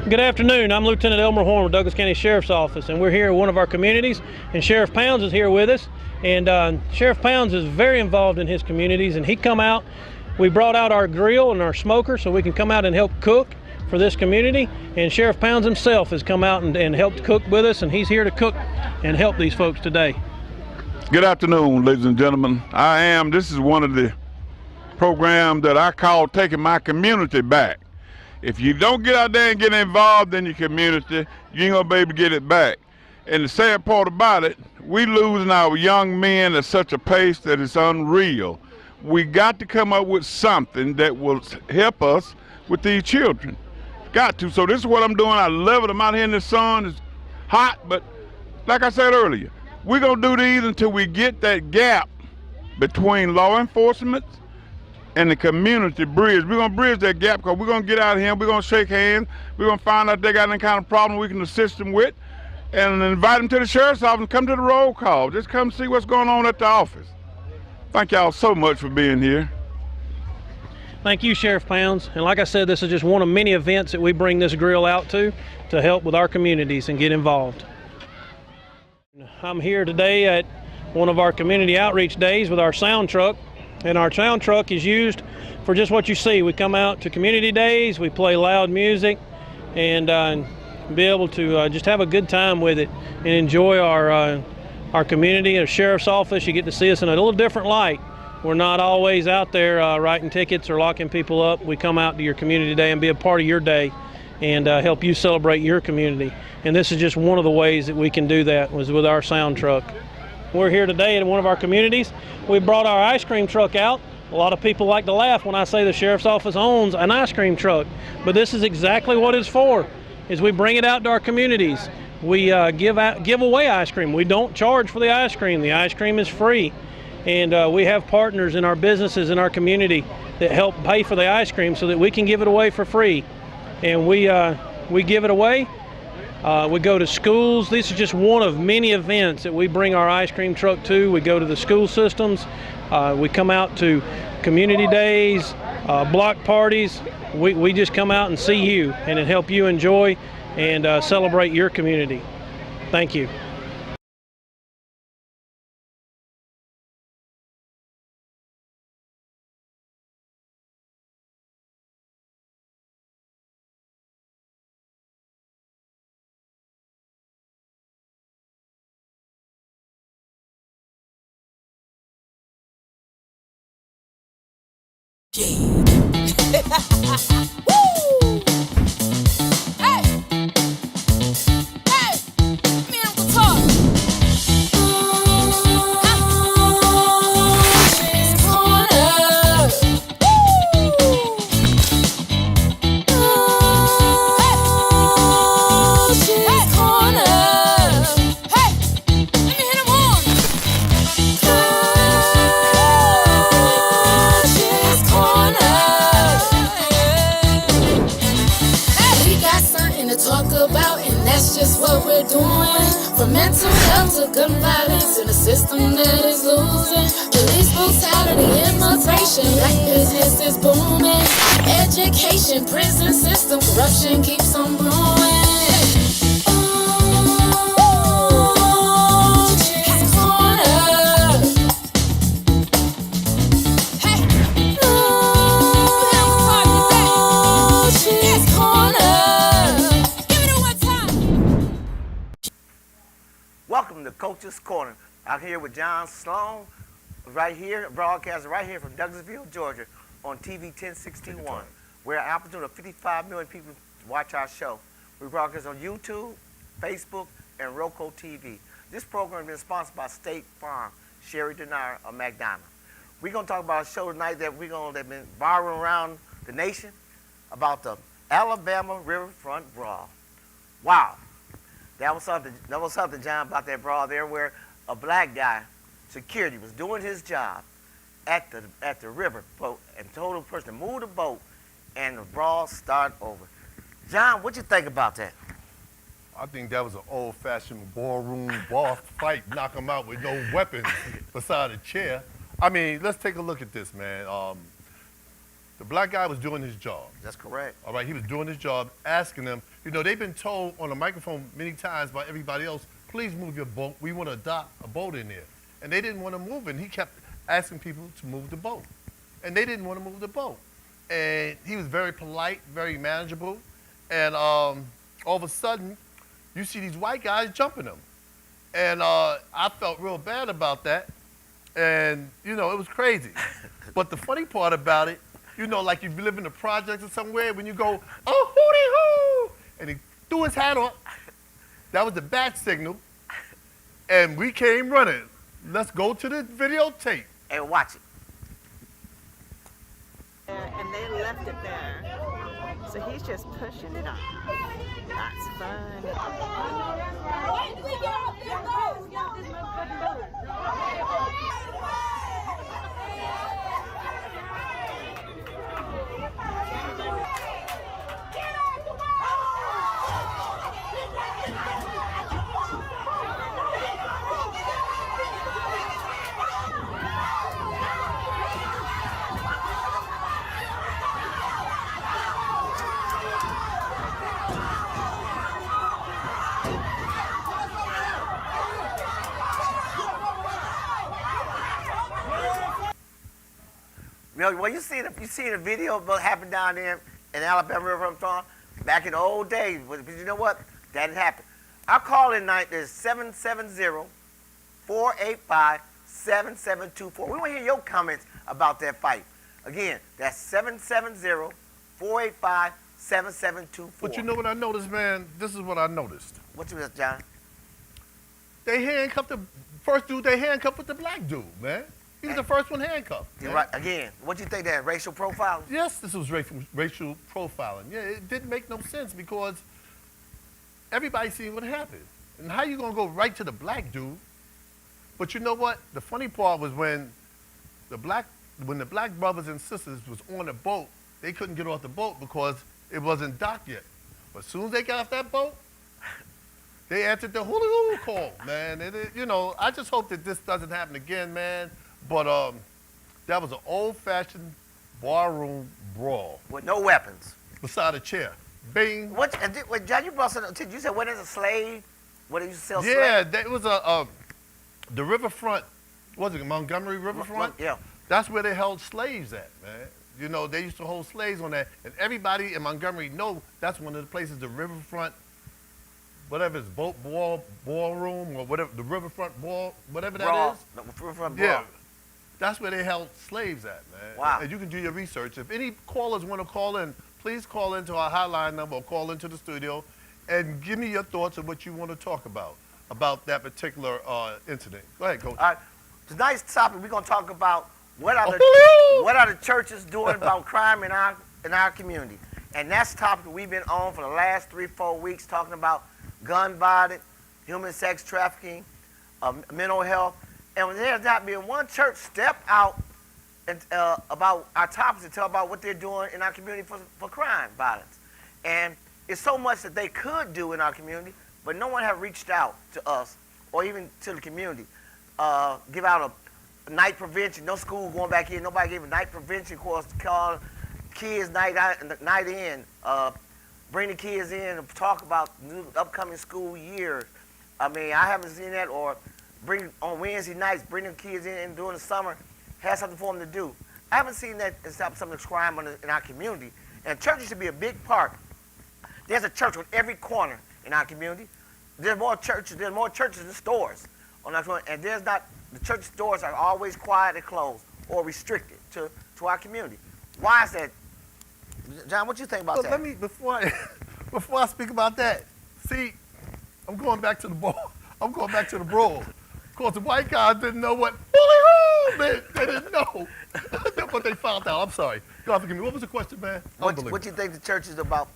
Good afternoon. I'm Lieutenant Elmer Horn with Douglas County Sheriff's Office, and we're here at one of our communities, and Sheriff Pounds is here with us. And Sheriff Pounds is very involved in his communities, and he come out. We brought out our grill and our smoker so we can come out and help cook for this community. And Sheriff Pounds himself has come out and helped cook with us, and he's here to cook and help these folks today. Good afternoon, ladies and gentlemen. This is one of the programs that I call taking my community back. If you don't get out there and get involved in your community, you ain't gonna be able to get it back. And the sad part about it, we losing our young men at such a pace that it's unreal. We got to come up with something that will help us with these children. Got to. So this is what I'm doing. I love it. I'm out here in the sun. It's hot, but like I said earlier, we're gonna do these until we get that gap between law enforcement and the community bridge. We're gonna bridge that gap because we're gonna get out of here, we're gonna shake hands, we're gonna find out if they got any kind of problem we can assist them with, and invite them to the sheriff's office and come to the roll call. Just come see what's going on at the office. Thank y'all so much for being here. Thank you, Sheriff Pounds. And like I said, this is just one of many events that we bring this grill out to help with our communities and get involved. I'm here today at one of our community outreach days with our sound truck. And our sound truck is used for just what you see. We come out to community days, we play loud music, and be able to just have a good time with it and enjoy our community. At a sheriff's office, you get to see us in a little different light. We're not always out there writing tickets or locking people up. We come out to your community day and be a part of your day and help you celebrate your community. And this is just one of the ways that we can do that, was with our sound truck. We're here today at one of our communities. We brought our ice cream truck out. A lot of people like to laugh when I say the sheriff's office owns an ice cream truck, but this is exactly what it's for, is we bring it out to our communities. We give away ice cream. We don't charge for the ice cream. The ice cream is free. And we have partners in our businesses in our community that help pay for the ice cream so that we can give it away for free. And we give it away. We go to schools. This is just one of many events that we bring our ice cream truck to. We go to the school systems. We come out to community days, block parties. We just come out and see you and help you enjoy and celebrate your community. Thank you. Woo! Hey! Hey! Me and Uncle talk. She's corner. Woo! She's corner. Hey! Let me hit him on. She's corner. Talk about, and that's just what we're doing. From mental health to gun violence in a system that is losing. Police brutality, immigration, black business is booming. Education, prison system, corruption keeps on brewing. Welcome to Coach's Corner. Out here with John Sloan, right here, broadcasting right here from Douglasville, Georgia, on TV 1061, where an opportunity of 55 million people watch our show. We broadcast on YouTube, Facebook, and Roku TV. This program has been sponsored by State Farm, Sherry Denard of McDonough. We're going to talk about a show tonight that's been viral around the nation about the Alabama Riverfront Brawl. Wow. That was something, John, about that brawl there where a black guy, security, was doing his job at the river boat and told the person to move the boat and the brawl started over. John, what you think about that? I think that was an old-fashioned ballroom bar fight, knock him out with no weapons beside a chair. I mean, let's take a look at this, man. The black guy was doing his job. That's correct. All right, he was doing his job, asking them. You know, they've been told on a microphone many times by everybody else, please move your boat. We want to dock a boat in there. And they didn't want to move it. And he kept asking people to move the boat. And they didn't want to move the boat. And he was very polite, very manageable. And all of a sudden, you see these white guys jumping him. And I felt real bad about that. And, you know, it was crazy. But the funny part about it, you know, like if you live in the projects or somewhere, when you go, oh, hootie hoo, and he threw his hat on, that was the bat signal. And we came running. Let's go to the videotape. And watch it. And they left it there. So he's just pushing it on. That's fun. Well, you see the video of what happened down there in Alabama River I'm from, back in the old days. But you know what? That didn't happen. Our call-in night is 770-485-7724. We want to hear your comments about that fight. Again, that's 770-485-7724. But you know what I noticed, man? This is what I noticed. What you, John? They handcuffed the first dude, they handcuffed with the black dude, man. He was the first one handcuffed. You're right. Again, what you think that racial profiling? Yes, this was racial profiling. Yeah, it didn't make no sense because everybody seen what happened. And how you gonna go right to the black dude? But you know what? The funny part was when the black brothers and sisters was on the boat, they couldn't get off the boat because it wasn't docked yet. But as soon as they got off that boat, they answered the hula call, man. And you know, I just hope that this doesn't happen again, man. But that was an old-fashioned barroom brawl. With no weapons. Beside a chair. Bing. What, John, you brought something. You said, what is a slave? What did you sell slaves? Yeah, that was the riverfront, was it Montgomery Riverfront? Yeah. That's where they held slaves at, man. You know, they used to hold slaves on that. And everybody in Montgomery know that's one of the places, the riverfront, whatever it's ballroom or whatever, the riverfront ball, whatever that is. The riverfront Yeah. brawl. That's where they held slaves at, man. Wow. And you can do your research. If any callers want to call in, please call into our hotline number or call into the studio and give me your thoughts on what you want to talk about that particular incident. Go ahead, Coach. All right. Tonight's topic, we're going to talk about what are the churches doing about crime in our community. And that's the topic we've been on for the last 3-4 weeks, talking about gun violence, human sex trafficking, mental health. And there's not been one church step out and, about our topics and tell about what they're doing in our community for crime violence. And it's so much that they could do in our community, but no one have reached out to us or even to the community. Give out a night prevention. No school going back in. Nobody gave a night prevention course to call kids night in. Bring the kids in and talk about the upcoming school year. I mean, I haven't seen that. Or bring on Wednesday nights, bring the kids in and during the summer, have something for them to do. I haven't seen that and stop some of the crime in our community. And churches should be a big part. There's a church on every corner in our community. There's more churches than stores on our corner. And the church stores are always quiet and closed or restricted to our community. Why is that? John, what you think about that? Let me, before I speak about that, see, I'm going back to the ball. I'm going back to the brawl. Of course, the white guys didn't know what, they didn't know. But they found out. I'm sorry. God forgive me. What was the question, man? What do you think the churches about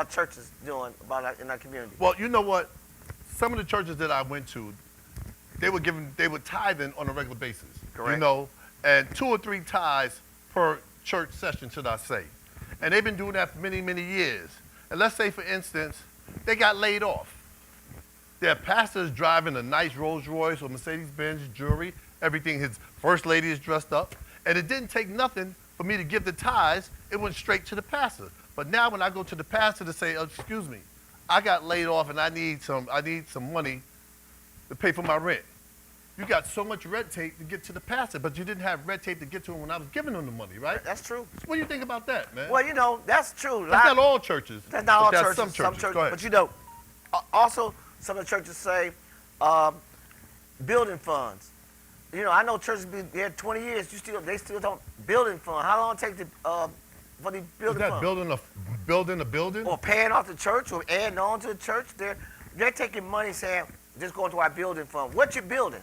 churches doing in our community? Well, you know what? Some of the churches that I went to, they were tithing on a regular basis. Correct. You know, and 2 or 3 tithes per church session, should I say. And they've been doing that for many, many years. And let's say, for instance, they got laid off. Their pastor's driving a nice Rolls Royce or Mercedes-Benz jewelry, everything, his first lady is dressed up. And it didn't take nothing for me to give the tithes. It went straight to the pastor. But now when I go to the pastor to say, oh, excuse me, I got laid off and I need some money to pay for my rent. You got so much red tape to get to the pastor, but you didn't have red tape to get to him when I was giving him the money, right? That's true. So what do you think about that, man? Well, you know, that's true. That's not all churches. That's not all but churches. Some churches. Go ahead. But you know, also some of the churches say building funds. You know, I know churches been there 20 years. They still don't building fund. How long it take to for the building Is that fund? building a building? Or paying off the church or adding on to the church? They're taking money saying just going to our building fund. What you building?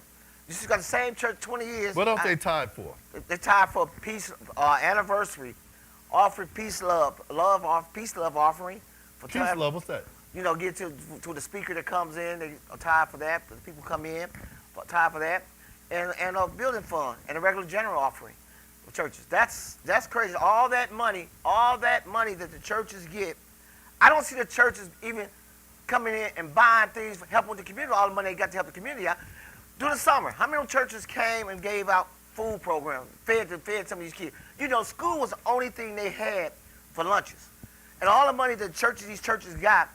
You just got the same church 20 years. What else they tied for? They tied for peace anniversary, offering peace love offering. For Peace love, what's that? You know, get to the speaker that comes in, they are tied for that. The people come in, tied for that, and a building fund and a regular general offering for churches. That's crazy. All that money that the churches get, I don't see the churches even coming in and buying things for helping with the community. All the money they got to help the community out. During the summer, how many churches came and gave out food programs, fed some of these kids? You know, school was the only thing they had for lunches. And all the money that these churches got,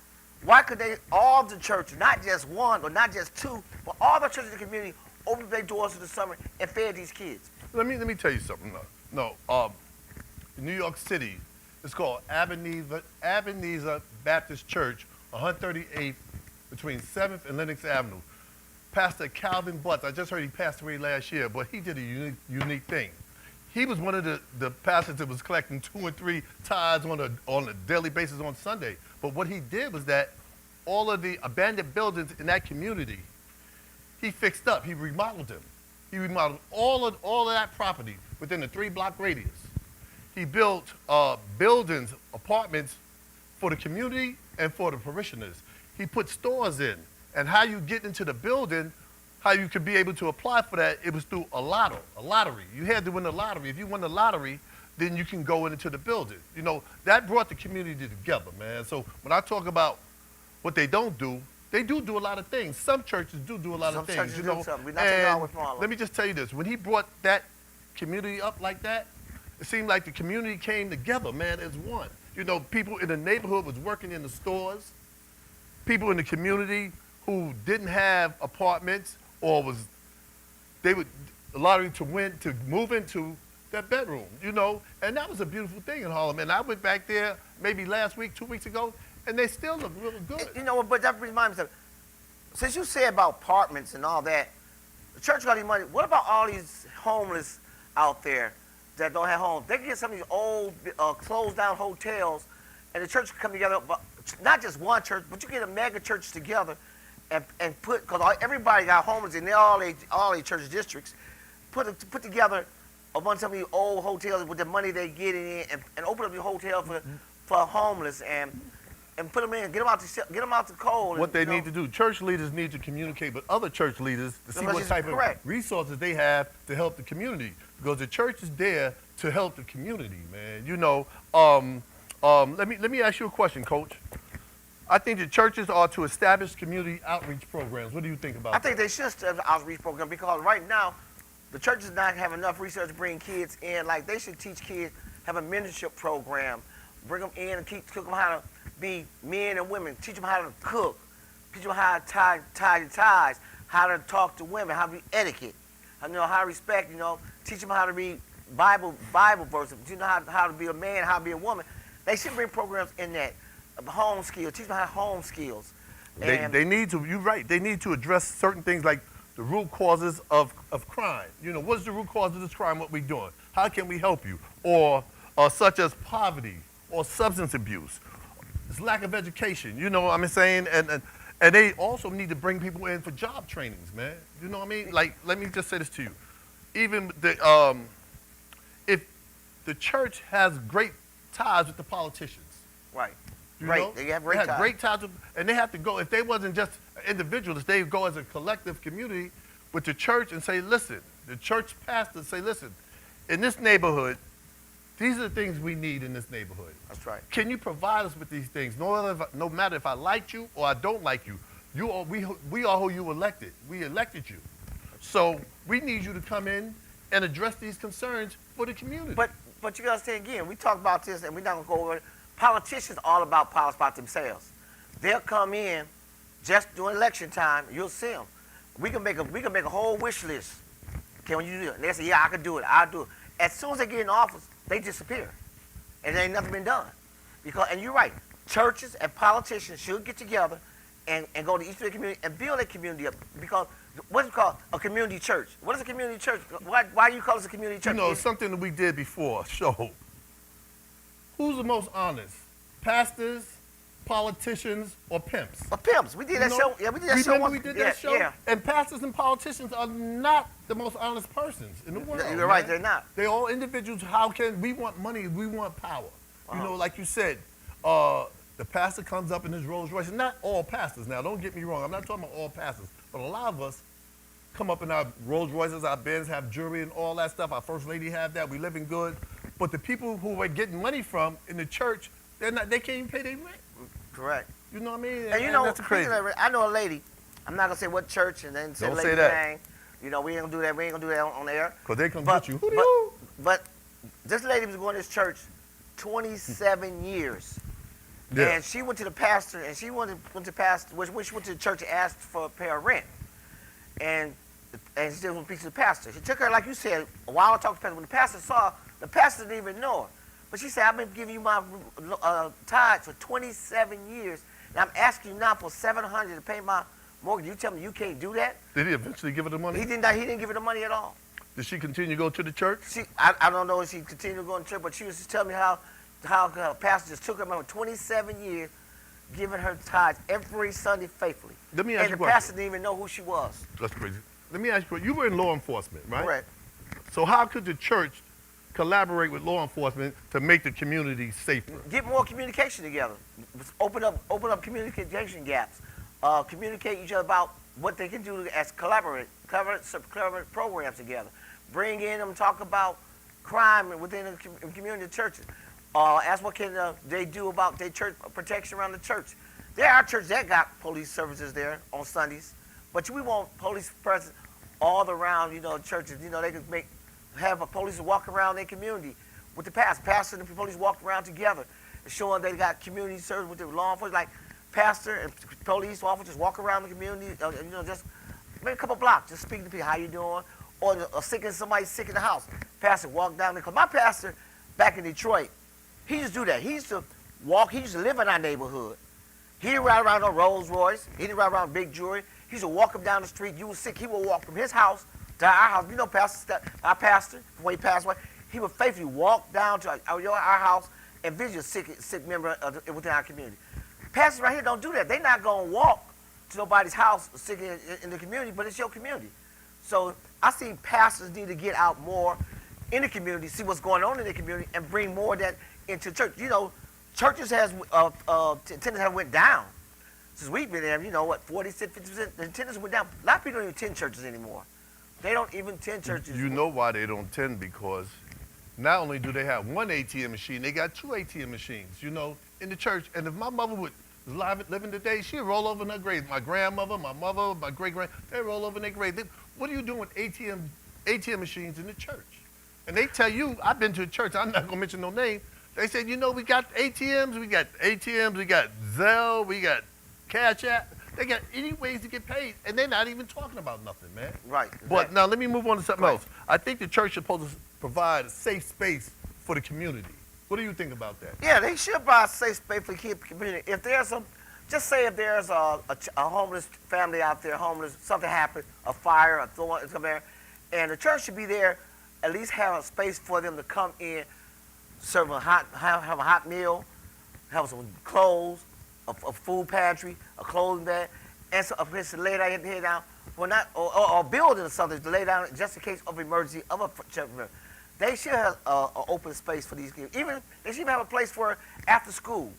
why could all the churches, not just one or not just two, but all the churches in the community opened their doors in the summer and fed these kids? Let me tell you something. In New York City, it's called Ebenezer Baptist Church, 138th between 7th and Lenox Avenue. Pastor Calvin Butts, I just heard he passed away last year, but he did a unique thing. He was one of the pastors that was collecting 2 and 3 tithes on a daily basis on Sunday. But what he did was that all of the abandoned buildings in that community, he fixed up. He remodeled them. He remodeled all of that property within a 3-block radius. He built buildings, apartments for the community and for the parishioners. He put stores in. And how you get into the building, how you could be able to apply for that, it was through a lottery. You had to win the lottery. If you won the lottery, then you can go into the building. You know, that brought the community together, man. So when I talk about what they don't do, they do a lot of things. Some churches do a lot of things. Some churches you do know? something. We're not taking all away from all of Let me just tell you this. When he brought that community up like that, it seemed like the community came together, man, as one. You know, people in the neighborhood was working in the stores. People in the community who didn't have apartments or they would lottery to move into that bedroom, you know, and that was a beautiful thing in Harlem. And I went back there maybe last week, 2 weeks ago, and they still look really good. You know, but that reminds me of, since you said about apartments and all that, the church got any money. What about all these homeless out there that don't have homes? They can get some of these old closed down hotels, and the church can come together, but not just one church, but you get a mega church together and put, because everybody got homeless in all their church districts, put together a bunch of these old hotels with the money they get in and open up the hotel for homeless and put them in, get them out the cold. What they need to do, church leaders need to communicate with other church leaders to see what type of resources they have to help the community, because the church is there to help the community, man. You know, let me ask you a question, Coach. I think the churches are to establish community outreach programs. What do you think about that? I think they should establish outreach programs, because right now, the churches not have enough research to bring kids in. Like, they should teach kids, have a mentorship program, bring them in and teach them how to be men and women, teach them how to cook, teach them how to tie ties, how to talk to women, how to be etiquette, how to respect, teach them how to read Bible verses, you know how to be a man, how to be a woman. They should bring programs in that. Home skills, teach them how to home skills. They need to, you're right, they need to address certain things like the root causes of crime. You know, what's the root cause of this crime, what we're doing? How can we help you? Or such as poverty or substance abuse. It's lack of education, you know what I'm saying? And they also need to bring people in for job trainings, man. You know what I mean? Like, let me just say this to you. Even if the church has great ties with the politicians. Right. Right. They have great ties. And they have to go, if they wasn't just individuals, they go as a collective community with the church and say, listen, the church pastors say, listen, in this neighborhood, these are the things we need in this neighborhood. That's right. Can you provide us with these things? No matter if I liked you or I don't like you, we are who you elected. We elected you. So we need you to come in and address these concerns for the community. But you gotta say again, we talk about this and we're not gonna go over it. Politicians all about themselves. they'll come in just during election time. You'll see them. We can make a whole wish list. Can you do it? And they say, yeah, I can do it. I'll do it. As soon as they get in office, they disappear, and there ain't nothing been done. And you're right. Churches and politicians should get together and go to each of the community and build a community up. Because what's it called? A community church. What is a community church? Why do you call it a community church? You know, something that we did before, show. Who's the most honest? Pastors, politicians, or pimps? Or pimps. We did that show. Yeah, we did that show. Remember we did that show? Yeah. And pastors and politicians are not the most honest persons in the world. You're right, man. they're not. They're all individuals. How can we want money? We want power. You know, like you said, the pastor comes up in his Rolls Royce. And not all pastors. Now, don't get me wrong. I'm not talking about all pastors, but a lot of us come up in our Rolls Royces, our Benz have jewelry and all that stuff. Our first lady have that. We living good. But the people who we're getting money from in the church, they can't even pay their rent. Correct. You know what I mean? And you know, that's crazy. I know a lady. I'm not gonna say what church and then say Don't the say lady's that. name. You know, we ain't gonna do that. We ain't gonna do that on air. Because they come But- get you. But this lady was going to this church 27 years. Yeah. And she went to the pastor, and she went to pastor. When she went to the church and asked for a pay of rent, and she didn't speak to the pastor. She took her, like you said, a while to talk to the pastor. When the pastor saw, the pastor didn't even know her. But she said, I've been giving you my tithe for 27 years, and I'm asking you now for $700 to pay my mortgage. You tell me you can't do that? Did he eventually give her the money? He didn't give her the money at all. Did she continue to go to the church? I don't know if she continued going to church, but she was just telling me how her pastor just took her for 27 years, giving her tithes every Sunday faithfully. Let me ask and you a the question. pastor didn't even know who she was. That's crazy. Let me ask you, you were in law enforcement, right? Correct. So how could the church collaborate with law enforcement to make the community safer? Get more communication together. Open up communication gaps. Communicate each other about what they can do as collaborate programs together. Bring in them, talk about crime within the community churches. Ask what can they do about their church protection around the church. There are churches that got police services there on Sundays, but we want police presence all around, churches. They could have a police walk around their community with the pastor and the police walk around together, showing they got community service with the law enforcement, like pastor and police officers walk around the community, just maybe a couple blocks, just speaking to people, how you doing, or somebody sick in the house. Pastor walk down there, because my pastor back in Detroit, he used to do that. He used to live in our neighborhood. He didn't ride around on Rolls Royce. He didn't ride around big jewelry. He used to walk him down the street. You was sick, he would walk from his house to our house. Our pastor, before he passed away, he would faithfully walk down to our house and visit a sick member within our community. Pastors right here don't do that. They're not going to walk to nobody's house sick in the community, but it's your community. So I see pastors need to get out more in the community, see what's going on in the community, and bring more of that into church. Churches has attendance have went down since we've been there. 40, 50%. The attendance went down. A lot of people don't even attend churches anymore. They don't even attend churches. You know why they don't attend? Because not only do they have one ATM machine, they got two ATM machines, in the church. And if my mother was living today, she'd roll over in her grave. My grandmother, my mother, my great-grand, they roll over in their grave. What are you doing with ATM machines in the church? And they tell you, I've been to a church, I'm not going to mention no name. They said, we got ATMs, we got Zelle, we got Cash App. They got any ways to get paid, and they're not even talking about nothing, man. Right. But now let me move on to something else. I think the church is supposed to provide a safe space for the community. What do you think about that? Yeah, they should provide a safe space for the community. If there's just say if there's a homeless family out there, something happened, a fire, a thorn, something there, and the church should be there, at least have a space for them to come in, serve have a hot meal, have some clothes, a food pantry, a clothing bag, and a place to lay their head down, or a building or something to lay down just in case of emergency of a church member. They should have an open space for these kids. They should even have a place for after school.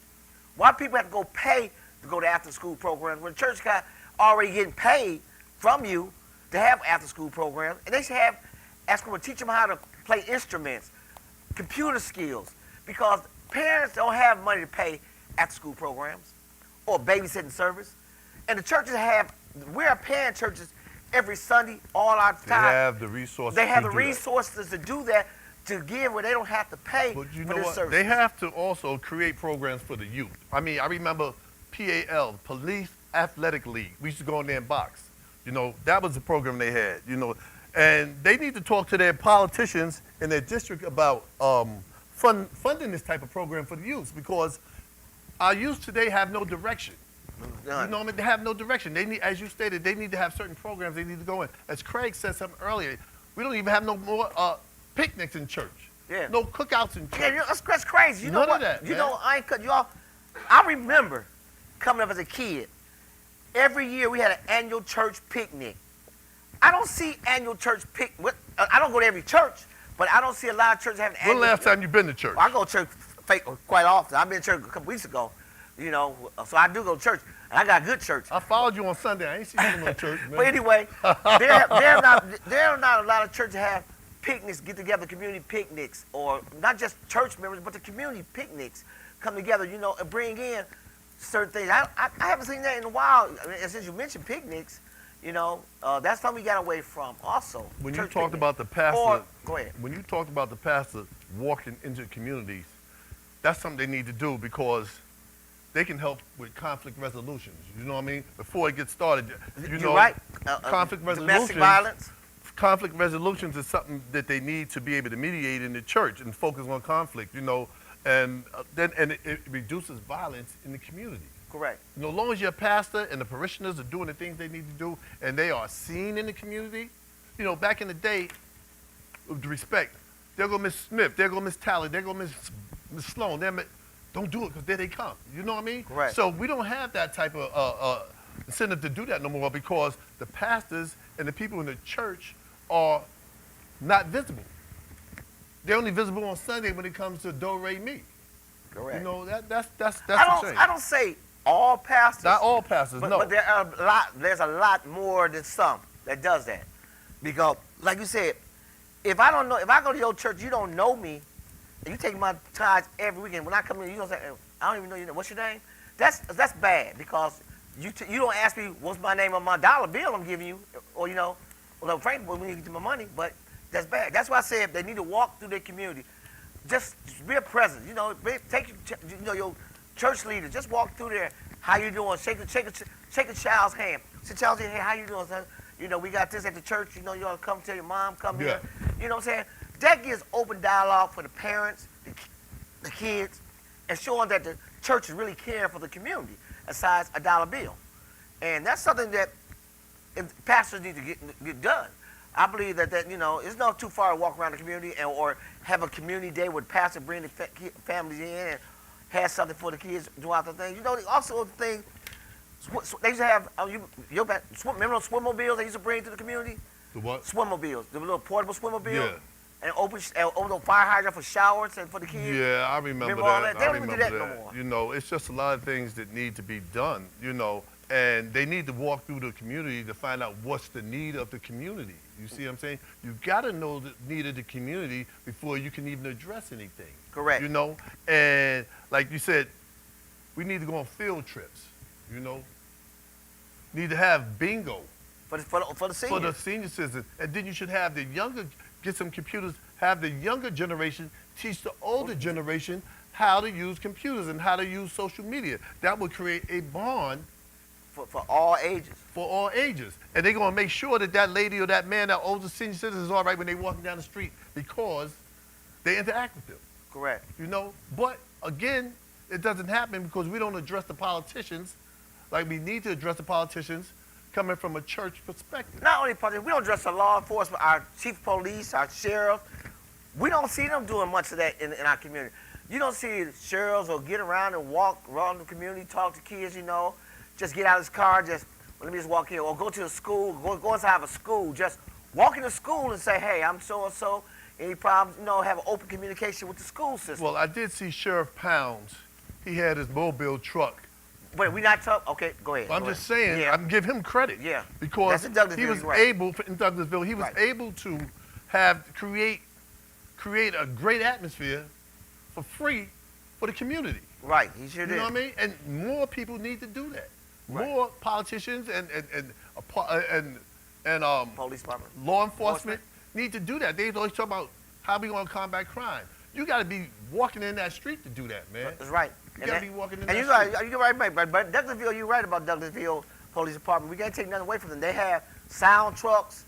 Why people have to go pay to go to after school programs when the church got already getting paid from you to have after school programs? And they should ask them to teach them how to play instruments, computer skills, because parents don't have money to pay after school programs or babysitting service. And the churches we're paying churches every Sunday, all our time. They have the resources. They have the resources to do that, to give where they don't have to pay But you for know this what? service. They have to also create programs for the youth. I mean, I remember PAL, Police Athletic League. We used to go in there and box. You know, that was the program they had, you know. And they need to talk to their politicians in their district about funding this type of program for the youth, because our youth today have no direction. You know what I mean? They have no direction. They need, as you stated, they need to have certain programs they need to go in. As Craig said something earlier, we don't even have no more picnics in church. Yeah. No cookouts in church. Yeah, that's crazy. You know None what? of that, you man. know, I ain't cut you off. I remember coming up as a kid. Every year we had an annual church picnic. I don't see annual church I don't go to every church, but I don't see a lot of churches having When annual. last time you been to church? Well, I go to church quite often. I've been to church a couple weeks ago, you know, so I do go to church, and I got a good church. I followed you on Sunday. I ain't seen you in no church, man. But anyway, there are not a lot of churches that have picnics, get together, community picnics, or not just church members, but the community picnics come together, you know, and bring in certain things. I haven't seen that in a while. I mean, and since you mentioned picnics, you know, that's something we got away from also. When you church talked picnics. about the pastor, Go ahead. when you talked about the pastor walking into communities, that's something they need to do, because they can help with conflict resolutions. You know what I mean? Before it gets started, you You're know, right. conflict Domestic resolutions. violence. Conflict resolutions is something that they need to be able to mediate in the church and focus on conflict. You know, and then it reduces violence in the community. Correct. You know, as long as your pastor and the parishioners are doing the things they need to do, and they are seen in the community, you know, back in the day, with respect, there go Miss Smith, there go Miss Talley, there go Miss Sloan. Don't do it, because there they come. You know what I mean? Correct. So we don't have that type of incentive to do that no more, because the pastors and the people in the church are not visible. They're only visible on Sunday when it comes to do, re, mi. Correct. You know, that's a shame. I don't say all pastors. Not all pastors, But, no. but there's a lot more than some that does that. Because, like you said, if I go to your church, you don't know me, and you take my tithes every weekend. When I come in, you don't say, I don't even know your name. What's your name? That's bad, because you don't ask me what's my name on my dollar bill I'm giving you, or, you know, well, frankly, when you get my money, but that's bad. That's why I said they need to walk through their community. Just be a presence. You know, take your church leader. Just walk through there. How you doing? Shake a child's hand. Say, child's hand, hey, how you doing, son? You know, we got this at the church. You know, you want to come tell your mom, come here. You know what I'm saying? That gives open dialogue for the parents, the kids, and showing that the church is really caring for the community, besides a dollar bill. And that's something that pastors need to get done. I believe that you know, it's not too far to walk around the community or have a community day where the pastor bring the families in and have something for the kids throughout the thing. You know, also the thing, they used to have, remember those swimmobiles they used to bring to the community? The what? Swimmobiles, the little portable swimmobiles. Yeah. And open the fire hydrant for showers and for the kids. Yeah, I remember all that. that? They don't I even do remember that no more. You know, it's just a lot of things that need to be done, you know, and they need to walk through the community to find out what's the need of the community. You see what I'm saying? You got to know the need of the community before you can even address anything. Correct. You know, and like you said, we need to go on field trips, you know. Need to have bingo. For the seniors. For the senior citizens. And then you should have get some computers, have the younger generation teach the older generation how to use computers and how to use social media. That would create a bond for all ages. For all ages. And they're going to make sure that that lady or that man, that older senior citizen is all right when they're walking down the street, because they interact with them. Correct. You know? But again, it doesn't happen because we don't address the politicians like we need to address the politicians coming from a church perspective. Not only politicians, we don't address the law enforcement, our chief of police, our sheriff. We don't see them doing much of that in our community. You don't see sheriffs or get around and walk around the community, talk to kids, you know, just get out of his car, let me just walk here, or go to the school, go inside of a school, just walk into school and say, hey, I'm so-and-so, any problems, you know, have an open communication with the school system. Well, I did see Sheriff Pounds. He had his mobile truck. Wait, we not talking, okay, go ahead. I'm just saying, I'm give him credit. Yeah. Because That's in Douglasville, he was you're right. able, in Douglasville, he was able to create a great atmosphere for free for the community. Right, he sure did. You know what I mean? And more people need to do that. More politicians and police department, law enforcement need to do that. They always talk about how we going to combat crime. You got to be walking in that street to do that, man. That's right. You gotta be walking in and that you're right, but Douglasville, you're right about Douglasville Police Department. We can't take nothing away from them. They have sound trucks,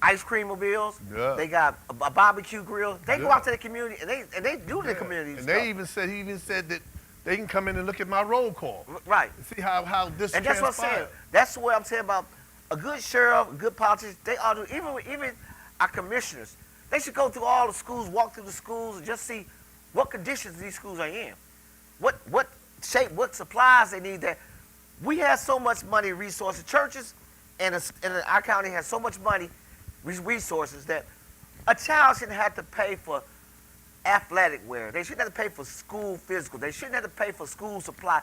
ice cream mobiles. Yeah. They got a barbecue grill. They go Yeah. out to the community and they do the community And stuff. he even said that they can come in and look at my roll call. Right. And see how this And that's what I'm saying. transpired. That's what I'm saying about a good sheriff, a good politician. They ought to, even our commissioners, they should go through all the schools, walk through the schools, and just see what conditions these schools are in, what shape, what supplies they need. That we have so much money, resources, churches, and our county has so much money, resources that a child shouldn't have to pay for athletic wear. They shouldn't have to pay for school physical. They shouldn't have to pay for school supply.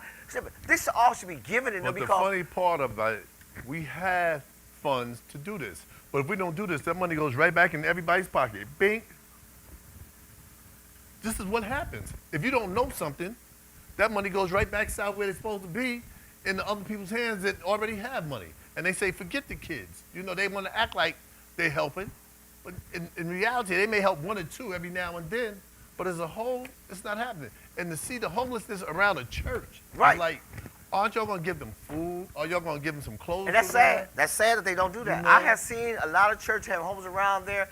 This all should be given to them But the because funny part about it, we have funds to do this. But if we don't do this, that money goes right back in everybody's pocket. Bink. This is what happens. If you don't know something, that money goes right back south where it's supposed to be in the other people's hands that already have money. And they say, forget the kids. You know, they want to act like they're helping. But in reality, they may help one or two every now and then. But as a whole, it's not happening. And to see the homelessness around a church, Right. it's like, aren't y'all going to give them food? Are y'all going to give them some clothes? and that's to sad. wear? That's sad that they don't do that. You know? I have seen a lot of churches have homes around there.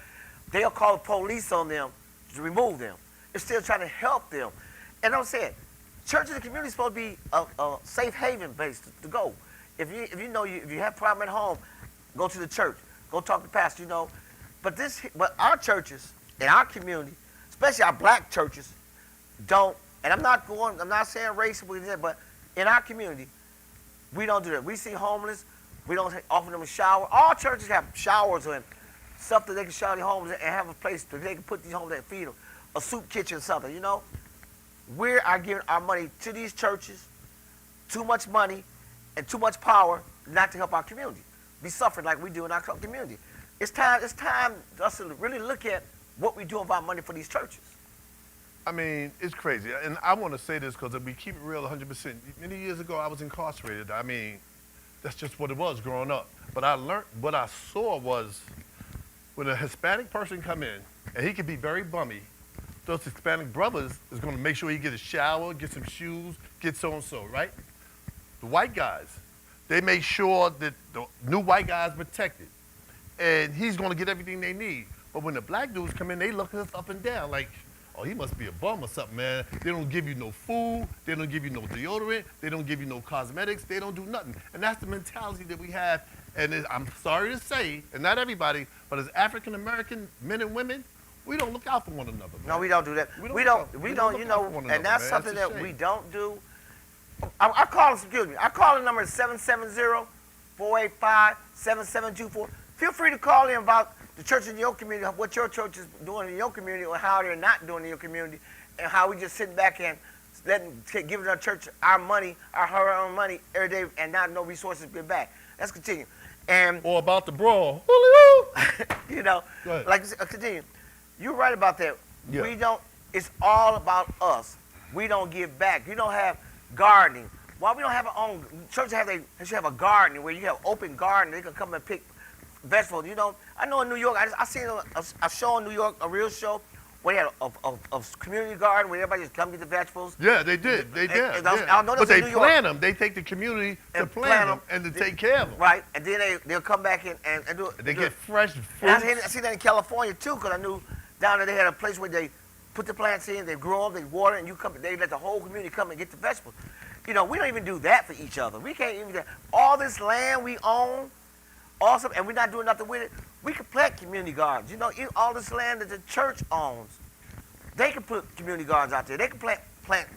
They'll call the police on them to remove them. They're still trying to help them. And I'm saying, church in the community is supposed to be a safe haven base to go. If you have a problem at home, go to the church. Go talk to the pastor. You know, but our churches in our community, especially our black churches, don't. And I'm not saying racism, but in our community, we don't do that. We see homeless, we don't offer them a shower. All churches have showers and stuff that they can shower their homeless and have a place that they can put these homeless and feed them, a soup kitchen or something. You know, we are giving our money to these churches, too much money and too much power not to help our community be suffering like we do in our community. It's time us to really look at what we do with our money for these churches. I mean, it's crazy. And I want to say this because if we keep it real 100%, many years ago I was incarcerated. I mean, that's just what it was growing up. But I learned, what I saw was when a Hispanic person come in, and he can be very bummy, those Hispanic brothers is going to make sure he get a shower, get some shoes, get so-and-so, right? The white guys, they make sure that the new white guys protected. And he's going to get everything they need. But when the black dudes come in, they look at us up and down like, oh, he must be a bum or something, man. They don't give you no food. They don't give you no deodorant. They don't give you no cosmetics. They don't do nothing. And that's the mentality that we have. And I'm sorry to say, and not everybody, but as African-American men and women, we don't look out for one another, man. No, we don't do that. We We don't don't. look You out know, for one and another, that's man. something That's a that we shame. don't do. I call the number 770-485-7724. Feel free to call in about the church in your community, what your church is doing in your community, or how they're not doing in your community, and how we just sitting back and giving our church our money, her own money every day, and not no resources to give back. Let's continue. And Or about the brawl. you know, Go ahead. like continue. You're right about that. Yeah. We don't. It's all about us. We don't give back. You don't have gardening. Why we don't have our own church? They should have a garden where you have open garden. They can come and pick vegetables. You know, I know in New York, I seen a show in New York, a real show, where they had a community garden where everybody just come get the vegetables. Yeah, they did. They did. and I Yeah. know But that's in they New York. plant them. They take the community to And plant them plant and to take care of them. Right, and then they'll come back in and do it. They get fresh And I fruits. see that in California too, because I knew down there they had a place where they put the plants in, they grow them, they water, and they let the whole community come and get the vegetables. You know, we don't even do that for each other. We can't even do that. All this land we own, awesome, and we're not doing nothing with it. We can plant community gardens. You know, all this land that the church owns, they can put community gardens out there. They can plant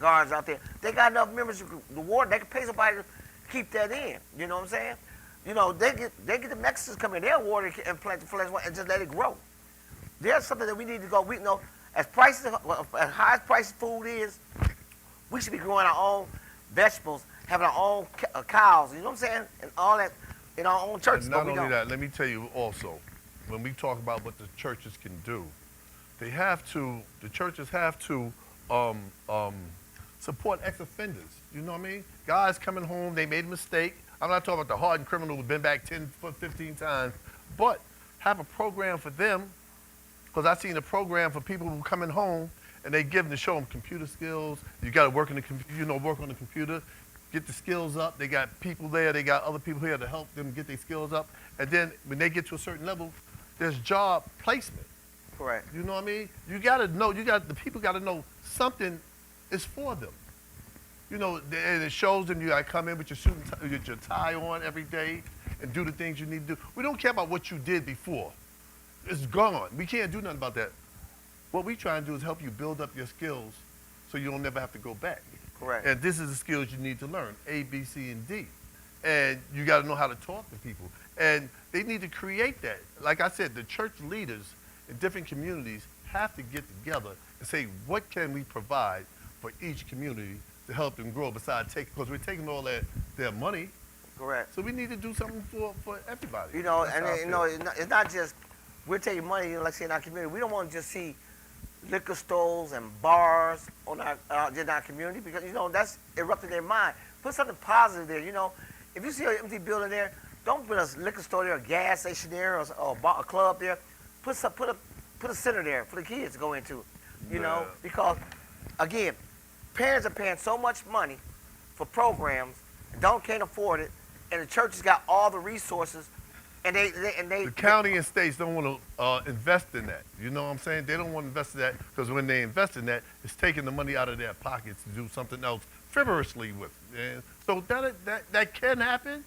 gardens out there. They got enough members to water. They can pay somebody to keep that in. You know what I'm saying? You know, they get the Mexicans come in, they'll water it and plant the flowers and just let it grow. There's something that we need to go. We know as high as price of food is, we should be growing our own vegetables, having our own cows. You know what I'm saying? And all that in our own churches. And not but we only don't. that, let me tell you also, when we talk about what the churches can do, the churches have to support ex-offenders. You know what I mean? Guys coming home, they made a mistake. I'm not talking about the hardened criminal who's been back 10, 15 times, but have a program for them, because I've seen a program for people who coming home and they give them to show them computer skills. You got to work on the computer, get the skills up. They got people there. They got other people here to help them get their skills up. And then when they get to a certain level, there's job placement. Correct. You know what I mean? You got to know. The people got to know something is for them. You know, and it shows them you got to come in with your suit and with your tie on every day and do the things you need to do. We don't care about what you did before. It's gone. We can't do nothing about that. What we try and do is help you build up your skills so you don't never have to go back. Correct. And this is the skills you need to learn, A, B, C, and D. And you got to know how to talk to people. And they need to create that. Like I said, the church leaders in different communities have to get together and say, what can we provide for each community to help them grow besides because we're taking all their money. Correct. So we need to do something for everybody. You know, That's and how I you feel. know, it's not just we're taking money, like say in our community. We don't want to just see liquor stores and bars on in our community because you know that's erupting their mind. Put something positive there. You know, if you see an empty building there, don't put a liquor store there, a gas station there, or a club there. Put a center there for the kids to go into. You know, because again, parents are paying so much money for programs, can't afford it, and the church has got all the resources, and the county and states don't want to invest in that. You know what I'm saying? They don't want to invest in that because when they invest in that, it's taking the money out of their pockets to do something else frivolously with. And so that can happen,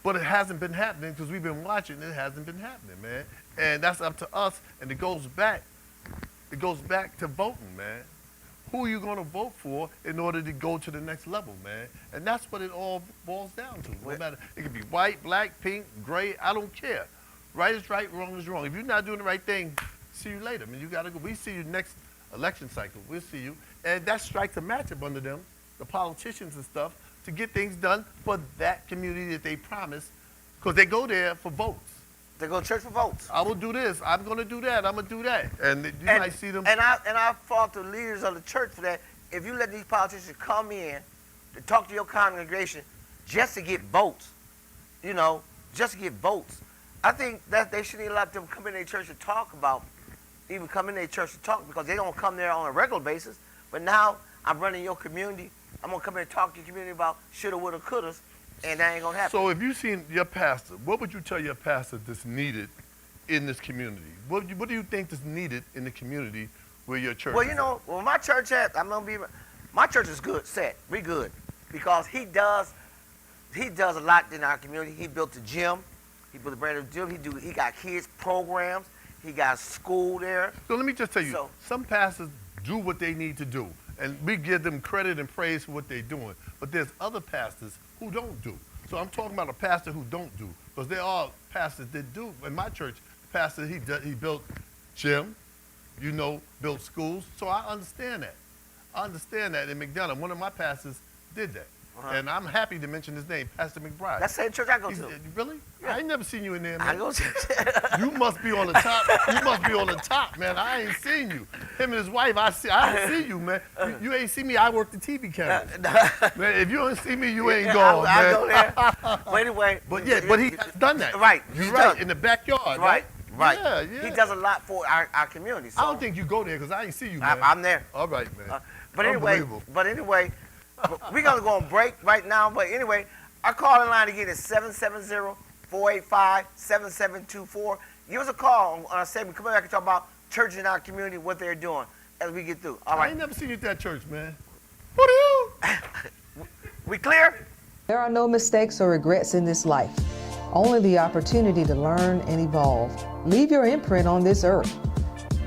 but it hasn't been happening because we've been watching. It hasn't been happening, man. And that's up to us. And it goes back to voting, man. Who are you going to vote for in order to go to the next level, man? And that's what it all boils down to. No matter, it could be white, black, pink, gray, I don't care. Right is right, wrong is wrong. If you're not doing the right thing, see you later. I mean, you got to go. We see you next election cycle. We'll see you. And that strikes a match up under them, the politicians and stuff, to get things done for that community that they promised, because they go there for votes. They go to church for votes. I will do this. I'm going to do that. I'm going to do that. And you might see them. And I fault the leaders of the church for that. If you let these politicians come in to talk to your congregation just to get votes, you know, just to get votes, I think that they shouldn't allow them to come in their church to talk about, even come in their church to talk, because they don't come there on a regular basis. But now I'm running your community. I'm going to come in and talk to your community about shoulda, woulda, couldas. And that ain't gonna happen. So if you seen your pastor, what would you tell your pastor that's needed in this community? What do you think is needed in the community where your church is? Well, you know, where my church at, my church is good, set. We good. Because he does a lot in our community. He built a gym. He built a brand new gym. He got kids programs. He got school there. So let me just tell you, some pastors do what they need to do. And we give them credit and praise for what they're doing. But there's other pastors who don't do. So I'm talking about a pastor who don't do. Because there are pastors that do. In my church, the pastor, he built gym, you know, built schools. So I understand that. I understand that in McDonough. One of my pastors did that. And I'm happy to mention his name, Pastor McBride. That's the same church I go to. Really? Yeah. I ain't never seen you in there, man. I go to You must be on the top. You must be on the top, man. I ain't seen you. Him and his wife, I see you, man. You ain't see me. I work the TV cameras. Man, if you don't see me, you ain't gone, man. I go there. But anyway. But he has done that. Right. You're right. In the backyard. Right. Right. Yeah. He does a lot for our community. So. I don't think you go there because I ain't see you, man. I'm there. All right, man. But anyway, we're going to go on break right now. But anyway, our calling line again is 770-485-7724. Give us a call on our segment. Come back and talk about church in our community, what they're doing as we get through. All right. I ain't never seen you at that church, man. What are you? We clear? There are no mistakes or regrets in this life. Only the opportunity to learn and evolve. Leave your imprint on this earth.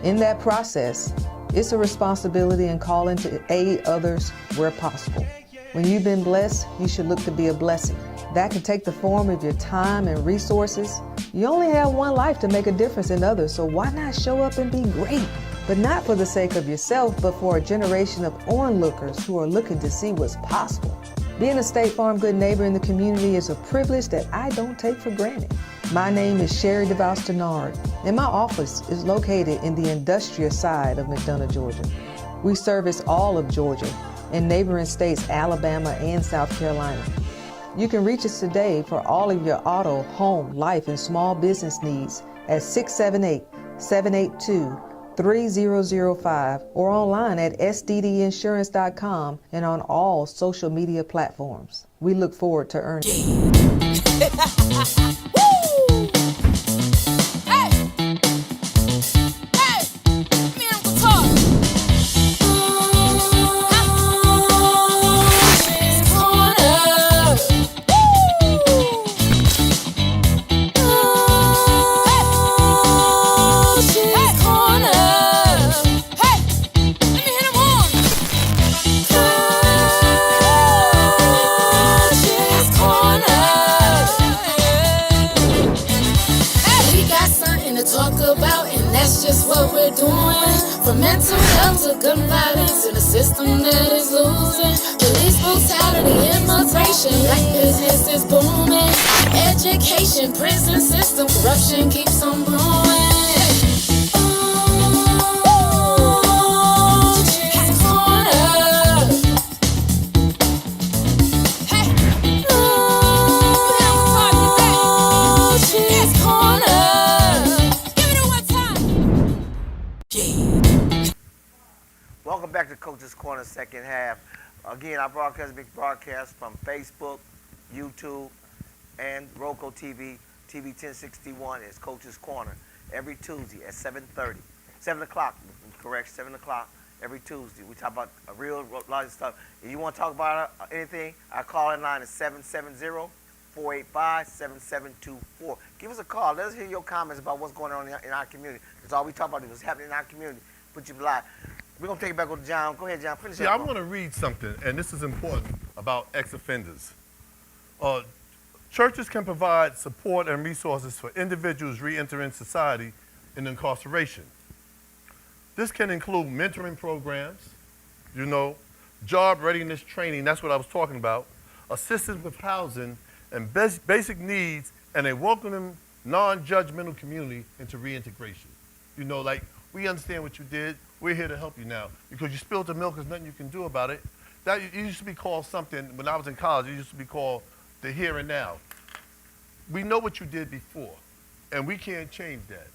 In that process, it's a responsibility and calling to aid others where possible. When you've been blessed, you should look to be a blessing. That can take the form of your time and resources. You only have one life to make a difference in others, so why not show up and be great? But not for the sake of yourself, but for a generation of onlookers who are looking to see what's possible. Being a State Farm good neighbor in the community is a privilege that I don't take for granted. My name is Sherry DeVos Denard, and my office is located in the industrial side of McDonough, Georgia. We service all of Georgia and neighboring states Alabama and South Carolina. You can reach us today for all of your auto, home, life, and small business needs at 678-782-1222. 3005 or online at sddinsurance.com and on all social media platforms. We look forward to earning. Talk about, and that's just what we're doing. From mental health to gun violence in a system that is losing. Police brutality, immigration, black business is booming. Education, prison system, corruption keeps on brewing. Welcome back to Coach's Corner second half. Again, our broadcast, big broadcast from Facebook, YouTube, and Roku TV. TV 1061 is Coach's Corner every Tuesday at 7:30. 7 o'clock, correct, 7 o'clock every Tuesday. We talk about a real lot of stuff. If you want to talk about anything, our call-in line is 770-485-7724. Give us a call. Let us hear your comments about what's going on in our community. That's all we talk about is what's happening in our community. Put you live. We're going to take it back over to John. Go ahead, John. Finish See, up. I want to read something, and this is important, about ex-offenders. Churches can provide support and resources for individuals re-entering society in incarceration. This can include mentoring programs, job readiness training, that's what I was talking about, assistance with housing, and basic needs, and a welcoming, non-judgmental community into reintegration. We understand what you did. We're here to help you now. Because you spilled the milk, there's nothing you can do about it. That it used to be called something, when I was in college, it used to be called the here and now. We know what you did before, and we can't change that.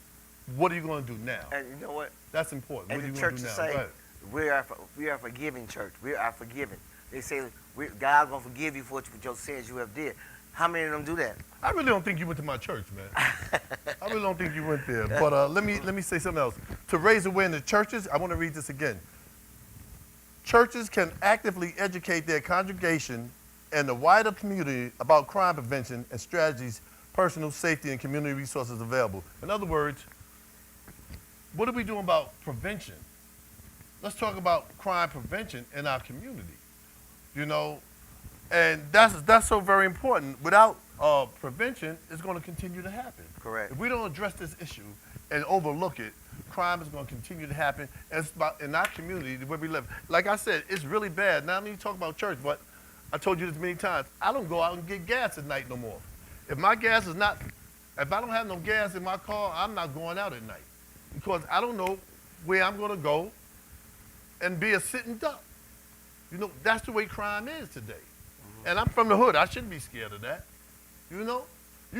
What are you going to do now? And you know what? That's important. And What are the you going to churches do now? say, we are a forgiving church. We are forgiving. They say, God's going to forgive you for your sins you have did. How many of them do that? I really don't think you went to my church, man. I really don't think you went there. But let me say something else. To raise awareness, churches, I want to read this again. Churches can actively educate their congregation and the wider community about crime prevention and strategies, personal safety, and community resources available. In other words, what are we doing about prevention? Let's talk about crime prevention in our community. And that's so very important. Without prevention, it's going to continue to happen. Correct. If we don't address this issue and overlook it, crime is going to continue to happen. And it's about in our community where we live. Like I said, it's really bad. Now, I mean, you talk about church, but I told you this many times. I don't go out and get gas at night no more. If I don't have no gas in my car, I'm not going out at night because I don't know where I'm going to go and be a sitting duck. That's the way crime is today. And I'm from the hood. I shouldn't be scared of that. You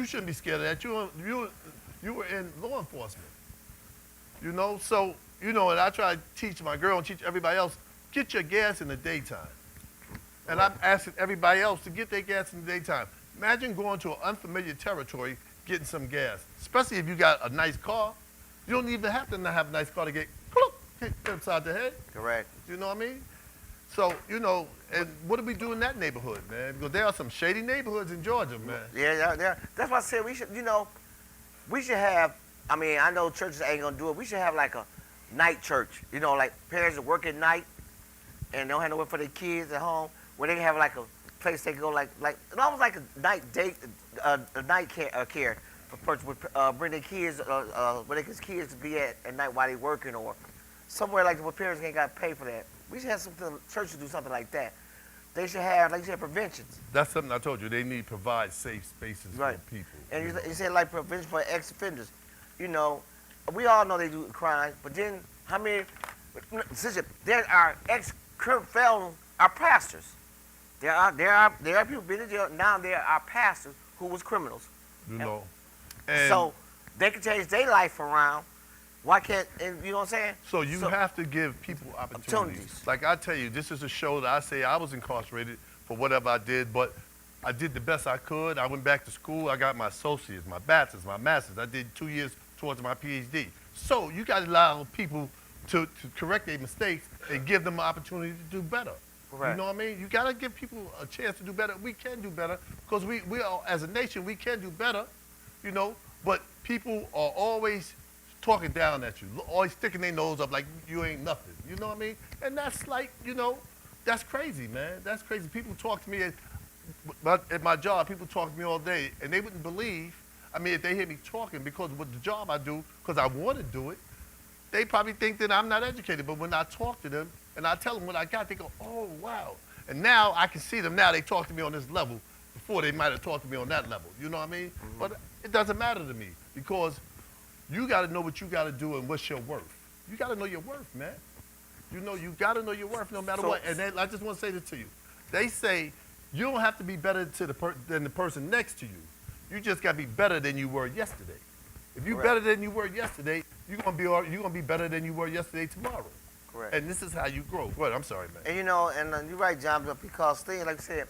shouldn't be scared of that. You were in law enforcement. So, and I try to teach my girl and teach everybody else, get your gas in the daytime. And I'm asking everybody else to get their gas in the daytime. Imagine going to an unfamiliar territory, getting some gas, especially if you got a nice car. You don't even have to have a nice car to get hit upside the head. Correct. You know what I mean? So, and what do we do in that neighborhood, man? Because there are some shady neighborhoods in Georgia, man. Yeah. That's why I said we should have, I know churches ain't going to do it. We should have like a night church. Like parents that work at night and don't have nowhere for their kids at home, where they can have like a place they can go like almost like a night date, a night care for person would bring their kids, where their kids to be at night while they're working or somewhere like where parents ain't got to pay for that. We should have churches do something like that. They should have, like you said, preventions. That's something I told you. They need to provide safe spaces for people. And you said like prevention for ex-offenders. We all know they do crimes, but then how many, there are ex-felons, are pastors. There are people been in jail, now there are pastors who was criminals. And so they can change their life around Why can't, and you know what I'm saying? So you have to give people opportunities. Like I tell you, this is a show that I say I was incarcerated for whatever I did, but I did the best I could. I went back to school. I got my associates, my bachelor's, my master's. I did 2 years towards my PhD. So you got to allow people to correct their mistakes and give them an opportunity to do better. Correct. You know what I mean? You got to give people a chance to do better. We can do better because we are, as a nation, we can do better, you know, but people are always talking down at you, always sticking their nose up like you ain't nothing. You know what I mean? And that's like, you know, that's crazy, man. That's crazy. People talk to me at my job. People talk to me all day, and they wouldn't believe. I mean, if they hear me talking because of what the job I do, because I want to do it, they probably think that I'm not educated. But when I talk to them and I tell them what I got, they go, "Oh, wow!" And now I can see them. Now they talk to me on this level. Before they might have talked to me on that level. You know what I mean? Mm-hmm. But it doesn't matter to me because you got to know what you got to do and what's your worth. You got to know your worth, man. You know, you got to know your worth no matter what. And then, I just want to say this to you. They say you don't have to be better than the person next to you. You just got to be better than you were yesterday. If you're better than you were yesterday, you're gonna be better than you were yesterday tomorrow. Correct. And this is how you grow. Well, I'm sorry, man. And you know, and you're right, John, because things, like I said,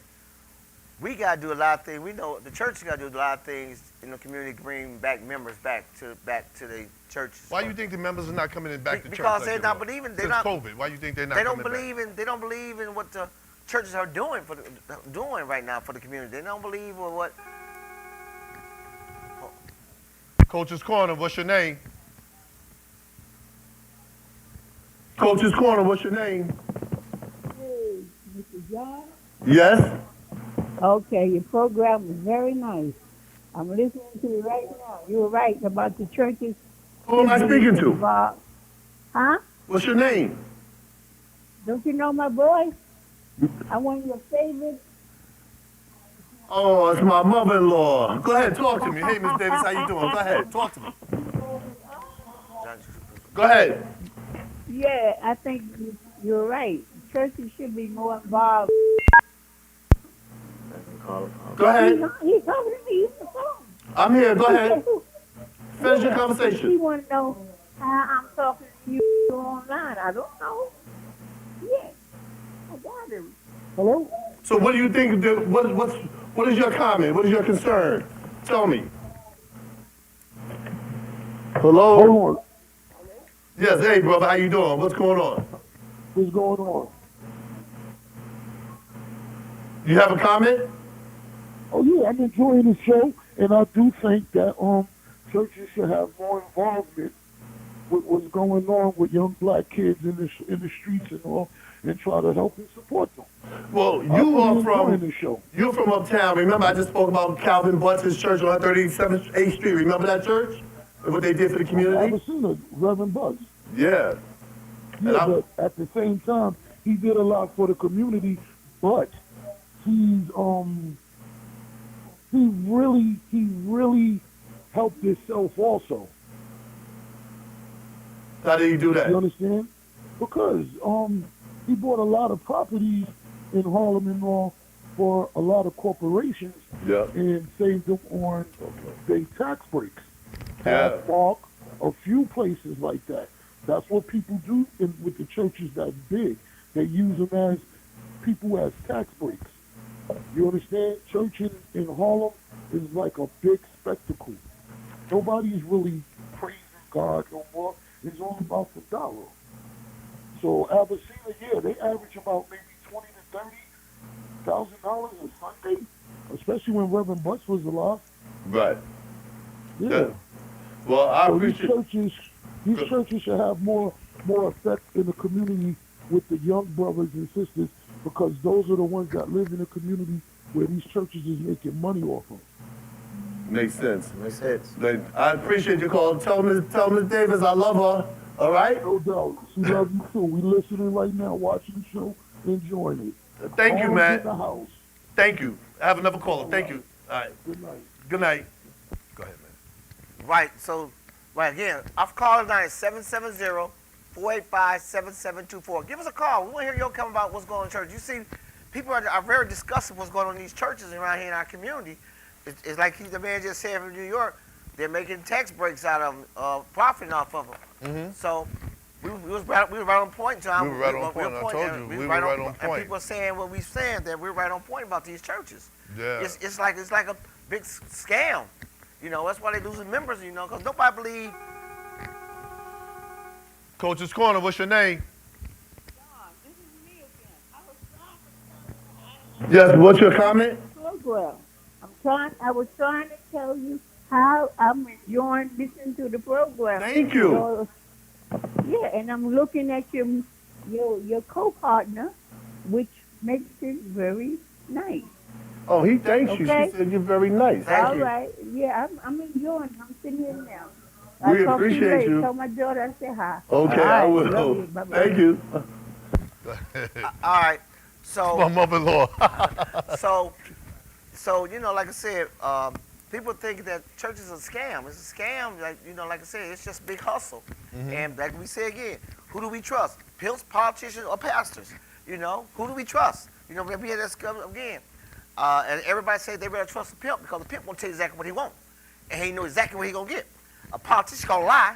we got to do a lot of things. We know the church got to do a lot of things in the community, bring back members back to the churches. Why do you think the members are not coming in back to church? Because they're not believing. They're not COVID. Why do you think they're not coming back? They don't believe in what the churches are doing right now for the community. They don't believe in what. Coach's Corner, what's your name? Coach's Corner, what's your name? Hey, Mr. John? Yes? Okay, your program is very nice. I'm listening to you right now. You were right about the churches. Who am I speaking to? Huh? What's your name? Don't you know my voice? I'm one of your favorites. Oh, it's my mother-in-law. Go ahead, talk to me. Hey, Miss Davis, how you doing? Go ahead, talk to me. Go ahead. Yeah, I think you're right. Churches should be more involved. Go ahead. He's talking to me. Use the phone. I'm here. Go ahead. Finish your He conversation. want to know how I'm talking to you online. I don't know. Yeah, I got him. Hello? So what do you think, what is your comment? What is your concern? Tell me. Hello? Hold on. Yes, hey, brother, how you doing? What's going on? What's going on? You have a comment? Oh yeah, I'm enjoying the show, and I do think that churches should have more involvement with what's going on with young black kids in the streets and all, and try to help and support them. Well, you're from uptown. Remember, I just spoke about Calvin Butts' church on 37th 8th Street. Remember that church? And what they did for the community? I've seen it, Reverend Butts. Yeah. Yeah, but at the same time, he did a lot for the community, but he really helped himself also. How did he do that? You understand? Because he bought a lot of properties in Harlem and all for a lot of corporations, and saved them on their tax breaks. Park, a few places like that. That's what people do with the churches that's big. They use them as people as tax breaks. You understand? Church in Harlem is like a big spectacle. Nobody's really praising God no more. It's all about the dollar. So Abyssina, yeah, they average about maybe $20,000 to $30,000 a Sunday, especially when Reverend Butts was alive. Right. Yeah. Well, I so appreciate these churches should have more effect in the community with the young brothers and sisters, because those are the ones that live in a community where these churches is making money off of. Makes sense. I appreciate your call. Tell Ms. Davis I love her. All right? No doubt. She loves you too. We listening right now, watching the show, enjoying it. Thank you, man. In the house. Thank you. I have another caller. Thank you. All right. Good night. Good night. Go ahead, man. Right. So, right again, our call line is 770-485-7724. Give us a call. We want to hear your comment about what's going on in church. You see, people are very disgusting what's going on in these churches around here in our community. It's like the man just said from New York. they're making tax breaks out of them, profiting off of them. So we was right on point, John. We were right on point. I told you, we were right on point. And people are saying what we saying, that we're right on point about these churches. Yeah. It's like a big scam. You know, that's why they losing members. You know, because nobody believe. Coach's Corner, what's your name? Yes, what's your comment? Program. I was trying to tell you how I'm enjoying listening to the program. Thank you. Yeah, and I'm looking at your co-partner, which makes it very nice. Oh, he thanks you. Okay. She said you're very nice. All right. Yeah, I'm enjoying. I'm sitting here now. We I'll talk to appreciate later. you. Tell my daughter I say hi. Okay, All right, I will. love you. Bye-bye. Thank you. All right. So My mother-in-law. So you know, like I said, people think that church is a scam. It's a scam. Like you know, like I said, it's just a big hustle. And like we say again, who do we trust? Pimps, politicians, or pastors? You know, who do we trust? You know, we had this again. And everybody say they better trust the pimp because the pimp gonna tell you exactly what he want, and he know exactly what he gonna get. A politician gonna lie,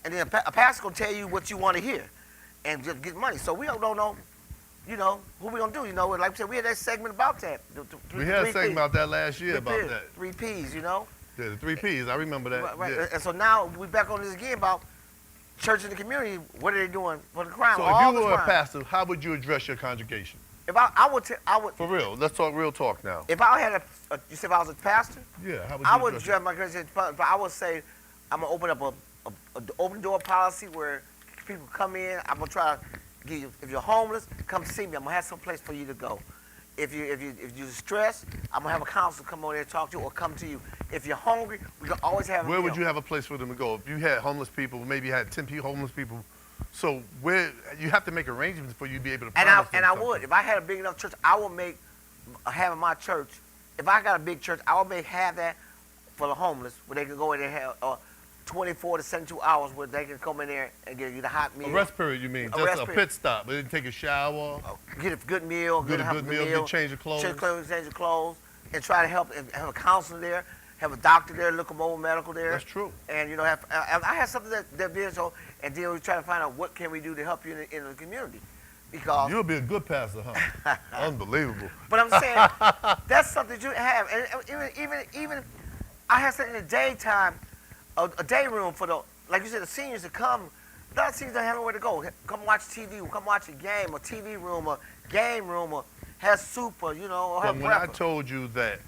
and then a pastor gonna tell you what you want to hear, and just get money. So we don't know. You know, who we gonna do? You know, like we said, we had that segment about that. We had a segment about that last year, Three about that. 3 Ps, you know? Yeah, the 3 Ps. I remember that. Right. Yeah. And so now we back on this again about church in the community. What are they doing for the crime? So All if you the were a crime. pastor, how would you address your congregation? If I would. For real, let's talk real talk now. If I had you said if I was a pastor, Yeah, how would you I would address address my congregation. But I would say I'm gonna open up a open door policy where people come in. I'm gonna try to give you, if you're homeless, come see me. I'm gonna have some place for you to go. If you're stressed, I'm gonna have a counselor come over there and talk to you or come to you. If you're hungry, we can always have. Where would you have a place for them to go? If you had homeless people, maybe you had 10 homeless people, so where you have to make arrangements for you to be able to. And promise them I something. would, if I had a big enough church, I would make having my church. If I got a big church, I would have that for the homeless, where they can go in there and have 24 to 72 hours where they can come in there and get a hot meal. A rest period, you mean? A Just rest a period. pit stop. They didn't take a shower. Get a good meal, Get a good meal, get change of clothes. change your clothes, and try to help and have a counselor there, have a doctor there, look them over, medical there. That's true. And you know, I had something that did so, and then we try to find out what can we do to help you in the community, because. You'll be a good pastor, huh? Unbelievable. But I'm saying that's something you have, and even I had something in the daytime, a day room for the, like you said, the seniors to come. A lot of seniors don't have nowhere to go. Come watch TV, come watch a game, a TV room, a game room, or have soup, or you know, or But have when I breakfast. told you that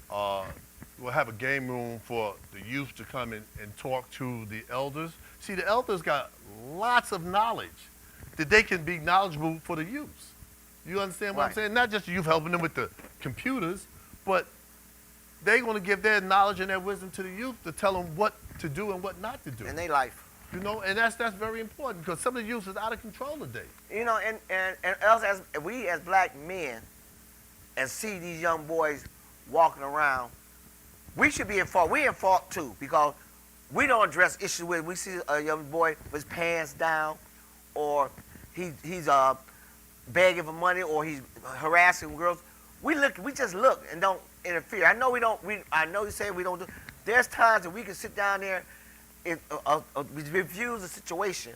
we'll have a game room for the youth to come in and talk to the elders, see, the elders got lots of knowledge that they can be knowledgeable for the youth. You understand what I'm Right. saying? Not just the youth helping them with the computers, but they're going to give their knowledge and their wisdom to the youth to tell them what to do and what not to do. in their life. You know, and that's very important because some of the youth is out of control today. You know, and us as we as black men, and see these young boys walking around, we should be in fault. We're in fault too, because we don't address issues with. We see a young boy with his pants down, or he's begging for money, or he's harassing girls. We just look and don't interfere. I know we don't. I know you say we don't do. There's times that we can sit down there and review the situation.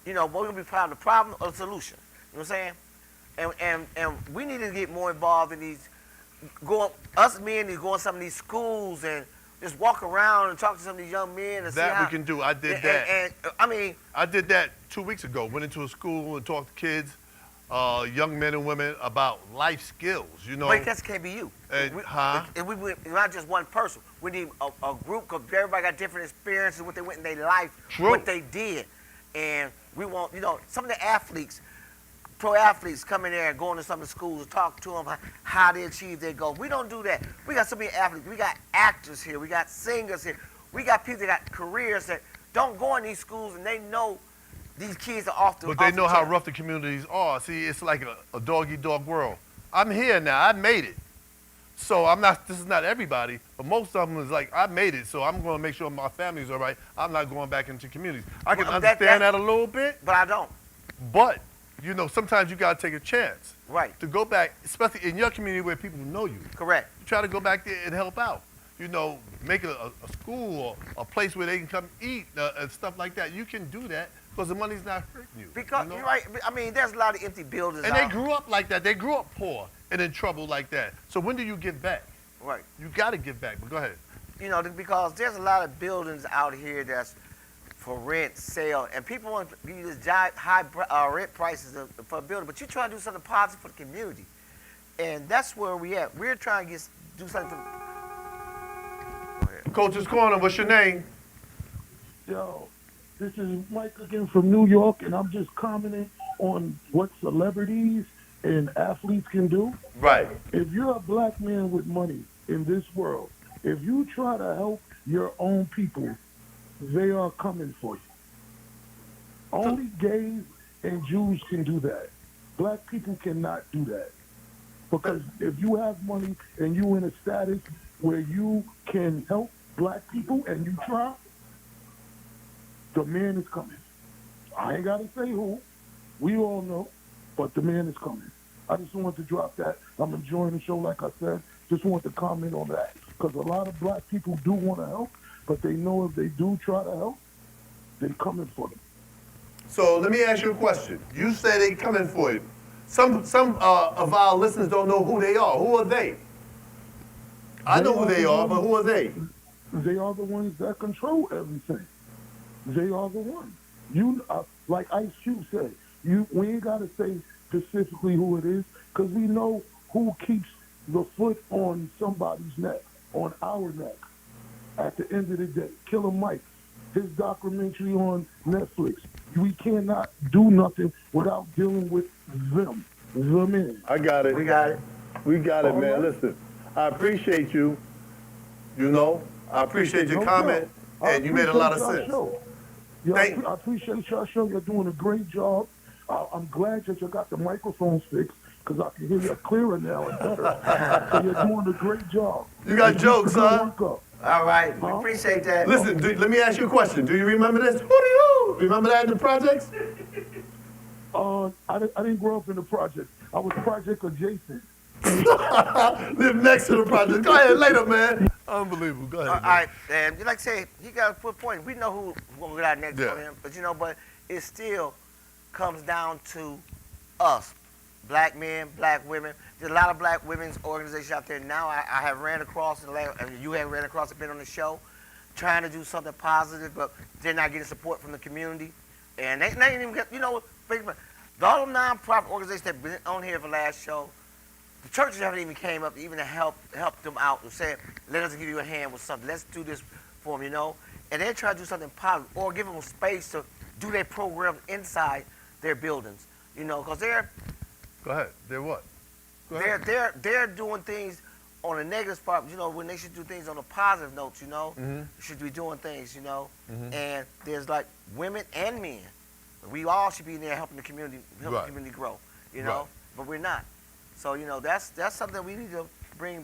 You know, we're gonna be part of the problem or the solution. You know what I'm saying? And we need to get more involved in these. Us men need to go in some of these schools and just walk around and talk to some of these young men and see That how we can do. I did that. And I mean, I did that 2 weeks ago. Went into a school and talked to kids, young men and women, about life skills. You know. but that can't be you. Huh? We're not just one person. We need a group, because everybody got different experiences, what they went in their life, True. what they did. And we want, you know, some of the athletes, pro athletes come in there and go into some of the schools and talk to them how they achieve their goals. We don't do that. We got so many athletes. We got actors here. We got singers here. We got people that got careers that don't go in these schools, and they know these kids are off the But they know how track. rough the communities are. See, it's like a dog-eat-dog world. I'm here now. I made it. So I'm not. This is not everybody, but most of them is like, I made it, so I'm going to make sure my family's all right. I'm not going back into communities. I can Well, understand that a little bit, But I don't. but you know, sometimes you got to take a chance Right. to go back, especially in your community where people know you. Correct. Try to go back there and help out. you know, make a school or a place where they can come eat and stuff like that. You can do that because the money's not hurting you. Because, you know? you're right. I mean, there's a lot of empty buildings And out. they grew up like that. They grew up poor and in trouble like that. So when do you give back? Right. You got to give back. But go ahead. You know, because there's a lot of buildings out here that's for rent, sale, and people want to use high rent prices for a building, but you're trying to do something positive for the community. And that's where we at. We're trying to do something. Go ahead. Coach's Corner, what's your name? Yo, this is Mike again from New York, and I'm just commenting on what celebrities and athletes can do. Right. If you're a black man with money in this world, if you try to help your own people, they are coming for you. Only gays and Jews can do that. Black people cannot do that. Because if you have money and you in a status where you can help black people and you try, the man is coming. I ain't got to say who. We all know, but the man is coming. I just wanted to drop that. I'm enjoying the show, like I said. Just wanted to comment on that. Because a lot of black people do want to help, but they know if they do try to help, they're coming for them. So let me ask you a question. You say they coming for you. Some of our listeners don't know who they are. Who are they? I know who they are, but who are they? They are the ones that control everything. They are the ones. You, like Ice Cube said, we ain't got to say specifically who it is, because we know who keeps the foot on somebody's neck, on our neck. At the end of the day, Killer Mike, his documentary on Netflix. We cannot do nothing without dealing with them, the men. I got it. We got it. We got it, All man. right. Listen, I appreciate you. You know, I appreciate your No comment, doubt. and you made a lot of appreciate sense. y'all show. Yeah, Thank- I appreciate y'all show. You're doing a great job. I'm glad that you got the microphones fixed, because I can hear you clearer now and better. So you're doing a great job. You got jokes, Good huh? work up. All right. We appreciate that. Listen, let me ask you a question. Do you remember this? Hootie-hoo! Remember that in the projects? I didn't grow up in the project. I was project adjacent. Live next to the project. Go ahead, later, man. Unbelievable. Go ahead. All man. right, and like I say, he got a good point. We know who going to get out next Yeah. for him, but you know, but it still comes down to us, black men, black women. There's a lot of black women's organizations out there now. I have ran across, and you have ran across, have been on the show, trying to do something positive, but they're not getting support from the community, and they ain't even get, you know, think about it. All the nonprofit organizations that have been on here for the last show, the churches haven't even came up even to help them out and say, let us give you a hand with something. Let's do this for them, you know. And they try to do something positive or give them space to do their programs inside their buildings, you know, because Go ahead. They're what? Go ahead. they're doing things on a negative part, you know, when they should do things on a positive note, you know. Mhm. Should be doing things, you know. And there's like women and men. We all should be in there helping the community, helping Right. the community grow, you know. Right. But we're not. So, you know, that's something we need to bring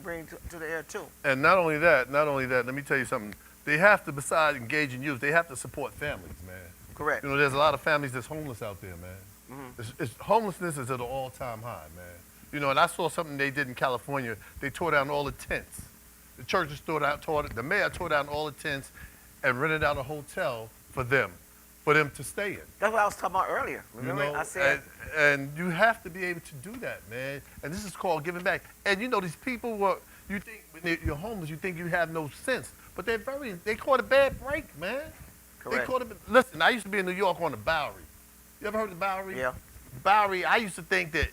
to the air too. And not only that, let me tell you something. They have to, besides engaging youth, they have to support families, man. Correct. You know, there's a lot of families that's homeless out there, man. Homelessness is at an all-time high, man. You know, and I saw something they did in California. They tore down all the tents. The churches the mayor tore down all the tents and rented out a hotel for them to stay in. That's what I was talking about earlier. You Remember, know, I said, and you have to be able to do that, man. And this is called giving back. And you know, these people you think when you're homeless, you think you have no sense, but they caught a bad break, man. correct. Listen, I used to be in New York on the Bowery. You ever heard of the Bowery? Yeah. Bowery, I used to think that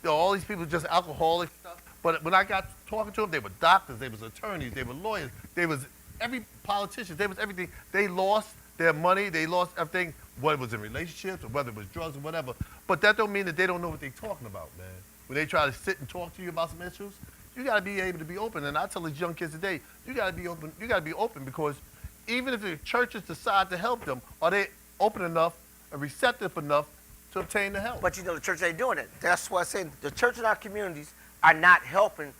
all these people were just alcoholics and stuff. But when I got talking to them, they were doctors, they was attorneys, they were lawyers, they was every politician, they was everything. They lost their money, they lost everything, whether it was in relationships or whether it was drugs or whatever. But that don't mean that they don't know what they're talking about, man. When they try to sit and talk to you about some issues, you got to be able to be open. And I tell these young kids today, you got to be open. You got to be open, because even if the churches decide to help them, are they open enough and receptive enough to obtain the help? But you know, the church ain't doing it. That's why I say the church in our communities are not helping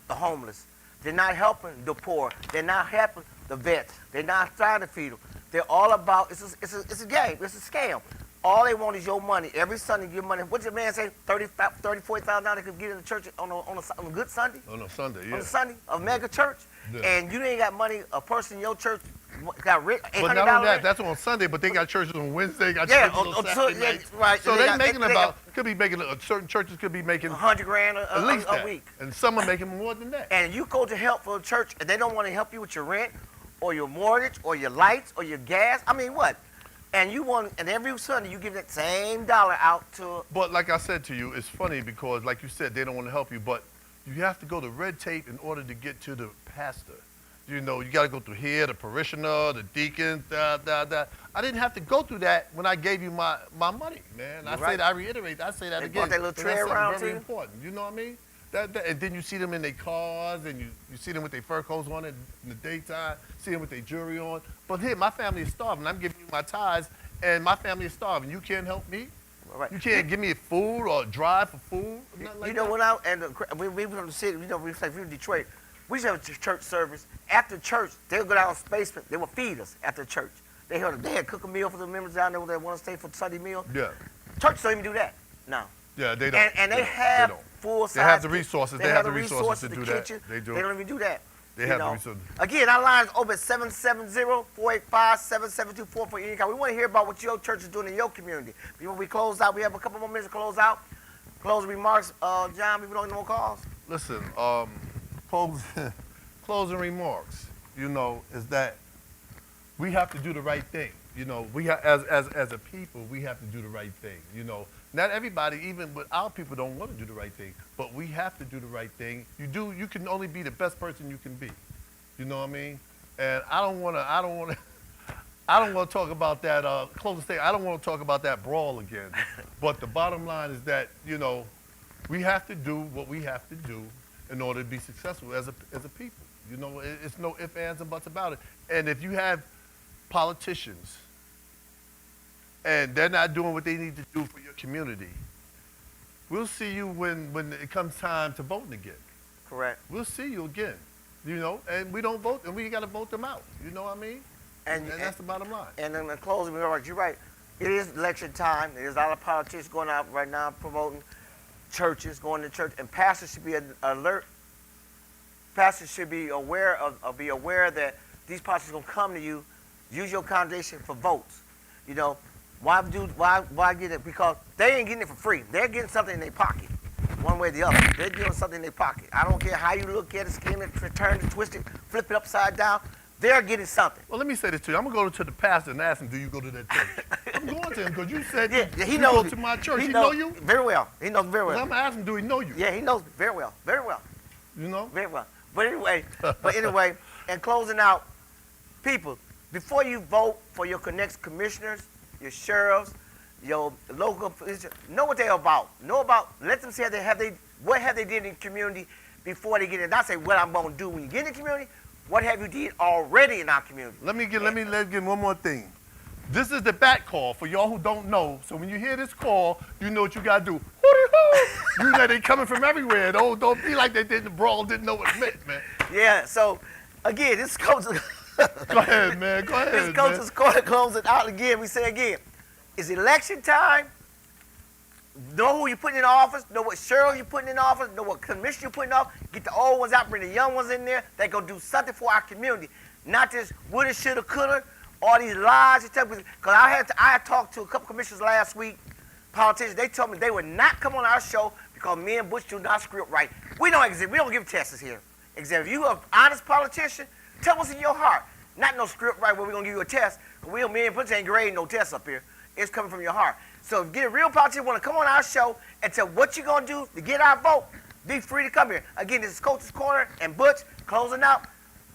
the homeless. They're not helping the poor. They're not helping the vets. They're not trying to feed them. They're all about, it's a game. It's a scam. All they want is your money. Every Sunday, your money. What's your man say? $40,000 they could get in the church on a good Sunday? On a Sunday, yeah. On a Sunday, a mega church. Yeah. And you ain't got money, a person in your church got rich, $800. But not only that, that's on Sunday, but they got churches on Wednesday, got Yeah, churches on so- Saturday yeah, night. right. So And they they got- making they about, could be making, certain churches could be making $100,000 at least a that. week. And some are making more than that. And you go to help for a church and they don't want to help you with your rent or your mortgage or your lights or your gas. I mean, what? And you want, and every Sunday you give that same dollar out to. But like I said to you, it's funny because, like you said, they don't want to help you, but you have to go to red tape in order to get to the pastor. You know, you got to go through here, the parishioner, the deacon, I didn't have to go through that when I gave you my money, man. I Right. say that, I reiterate, I say that They again. brought that little And tray that's around very too? important. You know what I mean? And then you see them in their cars, and you see them with their fur coats on in the daytime, see them with their jewelry on. But here, my family is starving. I'm giving you my tithes, and my family is starving. You can't help me? Right. You can't give me food or drive for food? Nothing like You know, that? when I, and we from the city, you know, we like we in Detroit, we used to have a church service. After church, they would go down to basement. They would feed us after church. They had cook a meal for the members down there that want to stay for Sunday meal. Yeah. Church don't even do that. No. Yeah, they don't. And they Yeah, have don't. full size. They have the resources. They have the resources to the do that. kitchen. They do. They don't even do that. They you have the know. resources. Again, our line is open at 770-485-7724 for any kind. We want to hear about what your church is doing in your community. Before we close out, we have a couple more minutes to close out. Closing remarks, John, people don't know more calls. Listen, closing remarks, you know, is that we have to do the right thing. You know, we as a people, we have to do the right thing. You know, not everybody, even with our people, don't want to do the right thing, but we have to do the right thing. You can only be the best person you can be. You know what I mean? And I don't want to talk about that. Closing statement. I don't want to talk about that brawl again. But the bottom line is that, you know, we have to do what we have to do in order to be successful as a people. You know, it's no ifs, ands, and buts about it. And if you have politicians and they're not doing what they need to do for your community, we'll see you when it comes time to voting again. Correct. We'll see you again. You know, and we don't vote, and we got to vote them out. You know what I mean? And that's the bottom line. And in the closing remarks, you're right. It is election time. There's a lot of politicians going out right now promoting churches, going to church, and pastors should be alert. Pastors should be aware that these politicians are going to come to you. Use your congregation for votes. You know, why get it? Because they ain't getting it for free. They're getting something in their pocket, one way or the other. They're getting something in their pocket. I don't care how you look at it, skin it, turn it, twist it, flip it upside down. They're getting something. Well, let me say this to you. I'm going to go to the pastor and ask him, do you go to that church? I'm going to him because you said he you knows go to my church. He knows know you? very well. He knows very well. I'm going to ask him, do he know you? Yeah, he knows me very well. Very well. You know? Very well. But anyway, in closing out, people, before you vote for your next commissioners, your sheriffs, your local police, know what they're about. Let them say what have they did in the community before they get in. Not say what I'm going to do when you get in the community. What have you did already in our community? Let me give one more thing. This is the back call for y'all who don't know. So when you hear this call, you know what you got to do. Hooty-hoo! You know they coming from everywhere. Don't be like they did the brawl, didn't know what it meant, man. Yeah, so, again, this coach is... Go ahead, man. Go ahead, This coach is going to close it out again. We say again, it's election time. Know who you're putting in office. Know what sheriff you're putting in office. Know what commissioner you're putting in office. Get the old ones out, bring the young ones in there. They going to do something for our community. Not just woulda, shoulda, coulda, all these lies and stuff. Because I had talked to a couple commissioners last week, politicians. They told me they would not come on our show because me and Butch do not script right. We don't give tests here. If you are an honest politician, tell what's in your heart. Not no script right where we're going to give you a test. Me and Butch ain't grading no tests up here. It's coming from your heart. So if you get a real politician want to come on our show and tell what you're going to do to get our vote, be free to come here. Again, this is Coach's Corner and Butch closing out.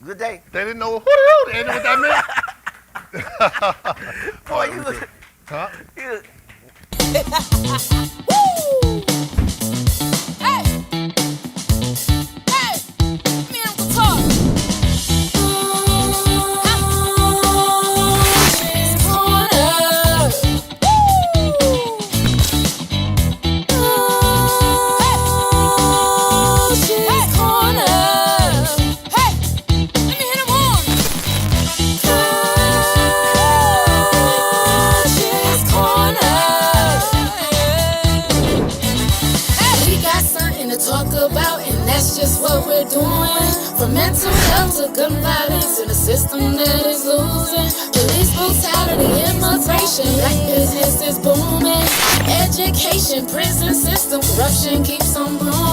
Good day. They didn't know they didn't know what that meant. Boy, you Huh? Woo! Hey! Hey! Me and Uncle talk. She's corner. Woo! She's corner. Hey! Let me hit 'em on. She's corner. mental health to gun violence in a system that is losing. Police brutality, immigration, black business is booming. Education, prison system, corruption keeps on brewing.